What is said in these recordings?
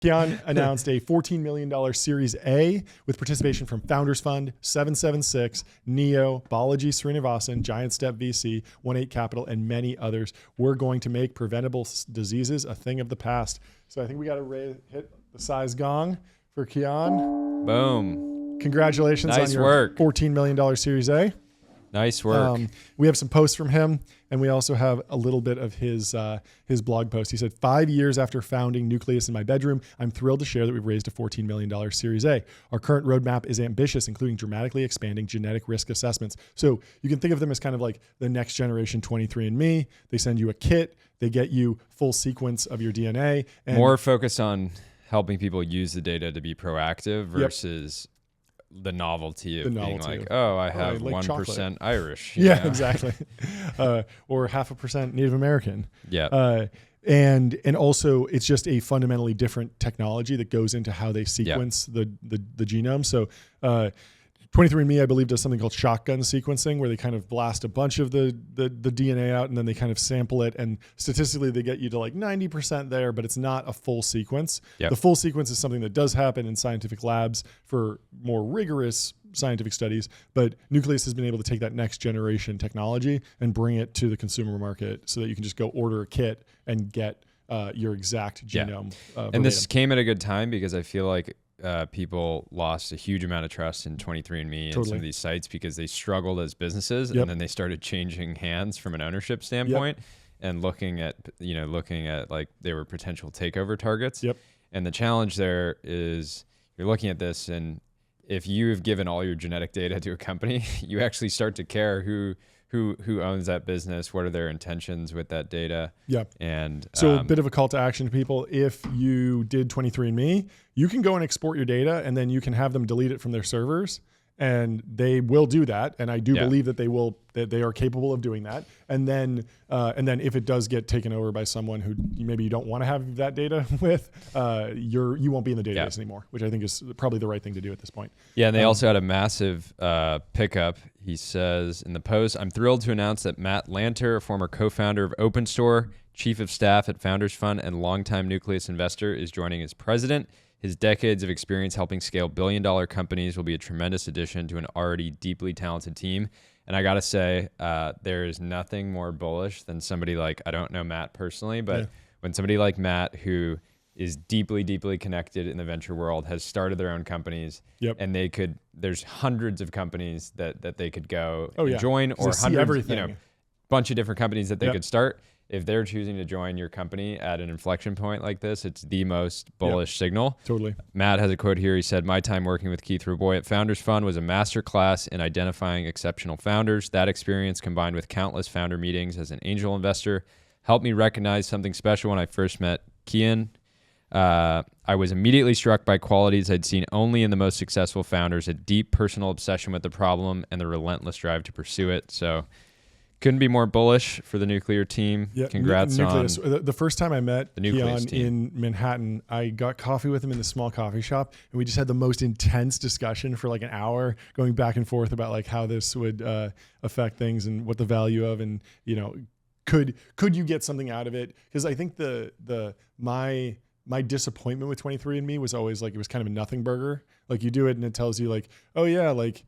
Kian announced a $14 million Series A with participation from Founders Fund, 776, Neo, Balaji Srinivasan, Giant Step VC, 18 Capital, and many others. We're going to make preventable diseases a thing of the past. So I think we got to hit the size gong for Kian. Boom. Congratulations on your $14 million Series A. Nice work. We have some posts from him, and we also have a little bit of his blog post. He said, 5 years after founding Nucleus in my bedroom, I'm thrilled to share that we've raised a $14 million Series A. Our current roadmap is ambitious, including dramatically expanding genetic risk assessments. So you can think of them as kind of like the next generation 23andMe. They send you a kit. They get you full sequence of your DNA. And more focus on helping people use the data to be proactive versus the novelty of being like, oh, I have 1% Irish. Yeah, exactly. Or 0.5% Native American. Yeah. And also it's just a fundamentally different technology that goes into how they sequence the genome. So 23andMe, I believe, does something called shotgun sequencing, where they kind of blast a bunch of the DNA out and then they kind of sample it. And statistically, they get you to like 90% there, but it's not a full sequence. Yep. The full sequence is something that does happen in scientific labs for more rigorous scientific studies. But Nucleus has been able to take that next generation technology and bring it to the consumer market so that you can just go order a kit and get your exact genome. And this came at a good time because I feel like people lost a huge amount of trust in 23andMe and some of these sites because they struggled as businesses, and then they started changing hands from an ownership standpoint and looking at like they were potential takeover targets. And the challenge there is you're looking at this, and if you've given all your genetic data to a company, you actually start to care who owns that business, what are their intentions with that data. And so a bit of a call to action to people. If you did 23andMe, you can go and export your data, and then you can have them delete it from their servers, and they will do that. And I do believe that they are capable of doing that. And then if it does get taken over by someone who maybe you don't want to have that data with, you won't be in the database anymore, which I think is probably the right thing to do at this point. Yeah, and they also had a massive pickup. He says in the post, I'm thrilled to announce that Matt Lanter, a former co-founder of OpenStore, chief of staff at Founders Fund, and longtime Nucleus investor, is joining as president. His decades of experience helping scale billion-dollar companies will be a tremendous addition to an already deeply talented team. And I got to say, there is nothing more bullish than somebody like, I don't know Matt personally, but when somebody like Matt, who is deeply, deeply connected in the venture world, has started their own companies, and there's hundreds of companies that they could go and join, or hundreds, bunch of different companies that they could start. If they're choosing to join your company at an inflection point like this, it's the most bullish signal. Totally. Matt has a quote here. He said, my time working with Keith Roboy at Founders Fund was a masterclass in identifying exceptional founders. That experience, combined with countless founder meetings as an angel investor, helped me recognize something special when I first met Kian. I was immediately struck by qualities I'd seen only in the most successful founders: a deep personal obsession with the problem and the relentless drive to pursue it. So couldn't be more bullish for the Nuclear team. Congrats Nucleus. on the first time I met the Nucleus Kian team in Manhattan, I got coffee with him in the small coffee shop, and we just had the most intense discussion for like an hour, going back and forth about like how this would affect things and what the value of, and could you get something out of it? Because I think my disappointment with 23andMe was always like, it was kind of a nothing burger. Like you do it and it tells you like, oh yeah, like,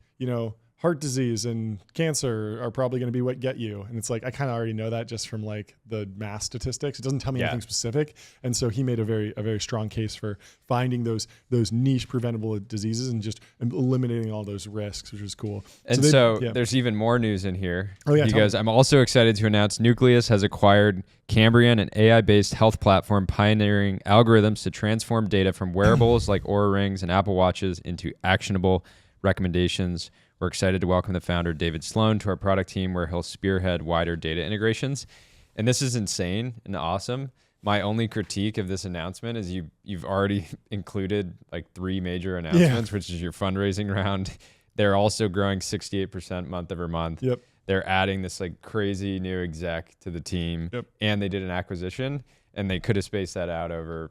heart disease and cancer are probably going to be what get you. And it's like, I kind of already know that just from like the mass statistics. It doesn't tell me anything specific. And so he made a very strong case for finding those niche preventable diseases and just eliminating all those risks, which is cool. And there's even more news in here. Oh yeah. Because I'm also excited to announce Nucleus has acquired Cambrian, an AI-based health platform pioneering algorithms to transform data from wearables like Oura Rings and Apple Watches into actionable recommendations. We're excited to welcome the founder, David Sloan, to our product team, where he'll spearhead wider data integrations. And this is insane and awesome. My only critique of this announcement is you've already included like 3 major announcements, which is your fundraising round. They're also growing 68% month over month. They're adding this like crazy new exec to the team, and they did an acquisition, and they could have spaced that out over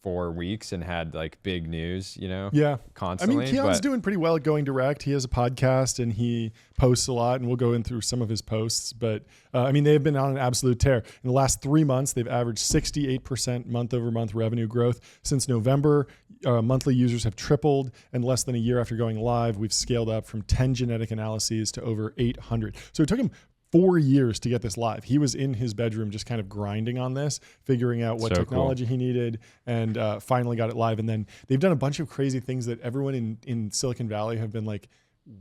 4 weeks and had like big news, Yeah. constantly. I mean, Keon's but doing pretty well at going direct. He has a podcast and he posts a lot, and we'll go in through some of his posts. But I mean, they've been on an absolute tear. In the last 3 months, they've averaged 68% month-over-month revenue growth. Since November, monthly users have tripled, and less than a year after going live, we've scaled up from 10 genetic analyses to over 800. So it took him 4 years to get this live. He was in his bedroom just kind of grinding on this, figuring out what technology he needed, and finally got it live. And then they've done a bunch of crazy things that everyone in Silicon Valley have been like,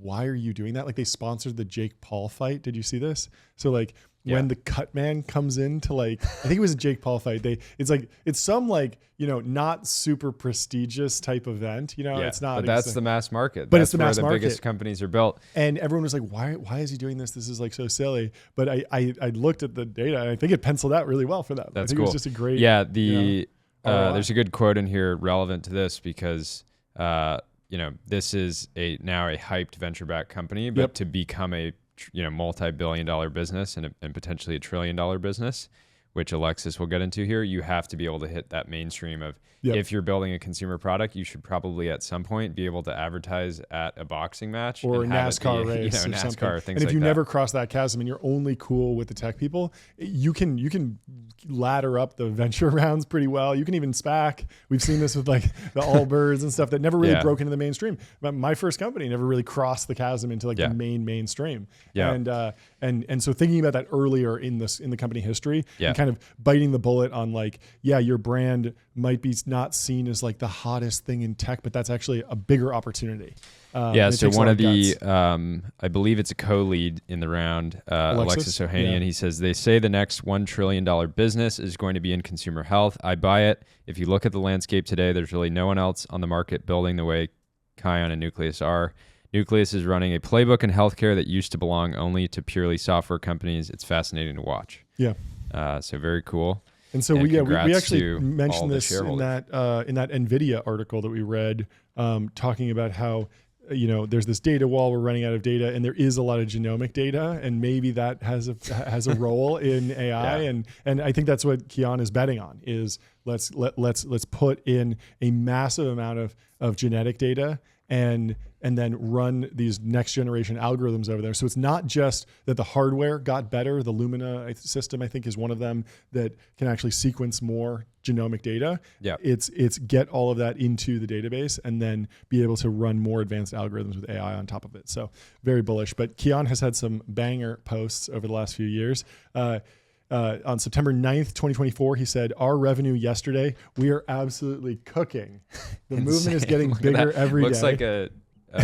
why are you doing that? Like, they sponsored the Jake Paul fight. Did you see this? So like when the cut man comes in to like, I think it was a Jake Paul fight. It's some like, not super prestigious type event, it's not. But that's the mass market. But That's it's the where mass the market. biggest companies are built. And everyone was like, why is he doing this? This is like so silly. But I looked at the data, and I think it penciled out really well for them. That's I think cool. it was just a great. Yeah. ROI. There's a good quote in here relevant to this because, this is now a hyped venture-backed company, but to become a multi-billion-dollar business and potentially $1 trillion business, which Alexis will get into here, you have to be able to hit that mainstream of if you're building a consumer product, you should probably at some point be able to advertise at a boxing match or a and have NASCAR it be, race or NASCAR, something. things And if like you that. never cross that chasm and you're only cool with the tech people, you can ladder up the venture rounds pretty well. You can even SPAC. We've seen this with like the Allbirds and stuff that never really broke into the mainstream. But my first company never really crossed the chasm into like the mainstream. Yeah. And so thinking about that earlier in the company history and kind of biting the bullet on like, your brand might be not seen as like the hottest thing in tech, but that's actually a bigger opportunity. So one of the, I believe it's a co-lead in the round, Alexis Ohanian, he says, they say the next $1 trillion business is going to be in consumer health. I buy it. If you look at the landscape today, there's really no one else on the market building the way Kion and Nucleus are. Nucleus is running a playbook in healthcare that used to belong only to purely software companies. It's fascinating to watch. Yeah. So very cool. And so we actually mentioned this in that NVIDIA article that we read, talking about how there's this data wall, we're running out of data, and there is a lot of genomic data, and maybe that has a role in AI, and I think that's what Kion is betting on is let's put in a massive amount of genetic data and then run these next generation algorithms over there. So it's not just that the hardware got better. The Lumina system, I think, is one of them that can actually sequence more genomic data. Yeah. It's get all of that into the database and then be able to run more advanced algorithms with AI on top of it. So very bullish. But Kion has had some banger posts over the last few years. On September 9th, 2024, he said, our revenue yesterday, we are absolutely cooking. The movement is getting bigger every day. Looks like a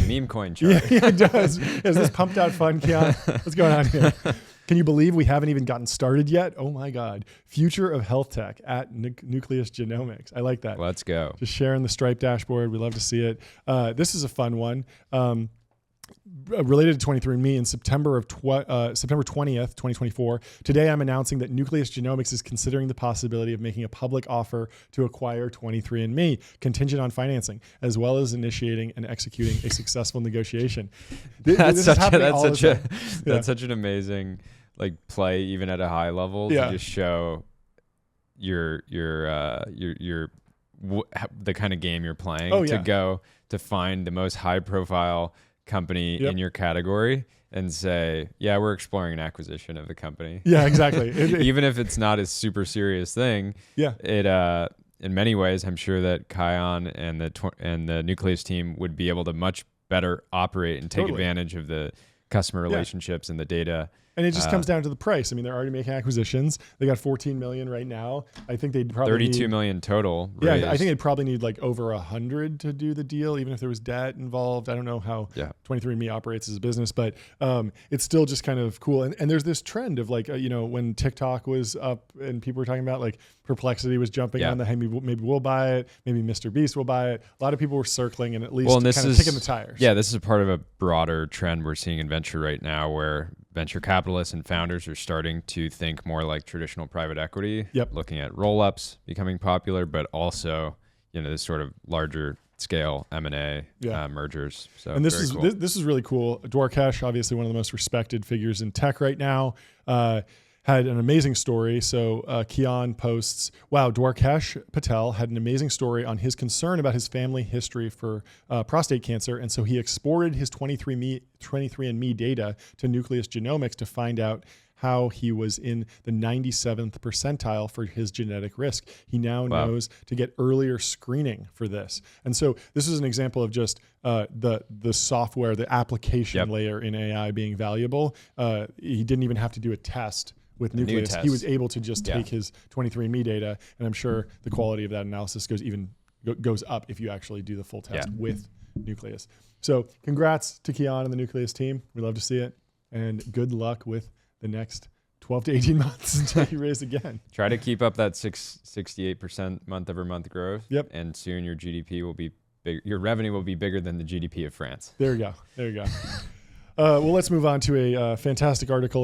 meme coin chart. Yeah, it does. Is this pumped out fun, Keon? What's going on here? Can you believe we haven't even gotten started yet? Oh my God. Future of health tech at Nucleus Genomics. I like that. Let's go. Just sharing the Stripe dashboard. We love to see it. This is a fun one. Related to 23andMe in September 20th, 2024. Today, I'm announcing that Nucleus Genomics is considering the possibility of making a public offer to acquire 23andMe, contingent on financing, as well as initiating and executing a successful negotiation. That's such an amazing play, even at a high level, to just show the kind of game you're playing. To go to find the most high profile company in your category and say, we're exploring an acquisition of the company. Yeah, exactly. Even if it's not a super serious thing. Yeah. It in many ways, I'm sure that Kion and the Nucleus team would be able to much better operate and take advantage of the customer relationships and the data. And it just comes down to the price. I mean, they're already making acquisitions. They got 14 million right now. I think they'd probably 32 million total. Yeah, raised. I think they'd probably need over 100 to do the deal, even if there was debt involved. I don't know how 23andMe operates as a business, but it's still just kind of cool. And there's this trend of when TikTok was up and people were talking about Perplexity was jumping on the, hey, maybe we'll buy it. Maybe Mr. Beast will buy it. A lot of people were circling and at least kind of kicking the tires. Yeah, this is a part of a broader trend we're seeing in venture right now where venture capitalists and founders are starting to think more like traditional private equity, looking at roll-ups becoming popular, but also, this sort of larger scale M&A mergers. So and this is really cool. Dwarkesh, obviously one of the most respected figures in tech right now. had an amazing story. So Kian posts, wow, Dwarkesh Patel had an amazing story on his concern about his family history for prostate cancer. And so he exported his 23andMe data to Nucleus Genomics to find out how he was in the 97th percentile for his genetic risk. He now knows to get earlier screening for this. And so this is an example of just the software, the application layer in AI being valuable. He didn't even have to do a test with Nucleus. He was able to just take his 23andMe data, and I'm sure the quality of that analysis goes up if you actually do the full test with Nucleus. So congrats to Kian and the Nucleus team. We love to see it, and good luck with the next 12 to 18 months until you raise again. Try to keep up that 68% month-over-month growth. Yep. And soon your GDP will be big. Your revenue will be bigger than the GDP of France. There you go. Well, let's move on to a fantastic article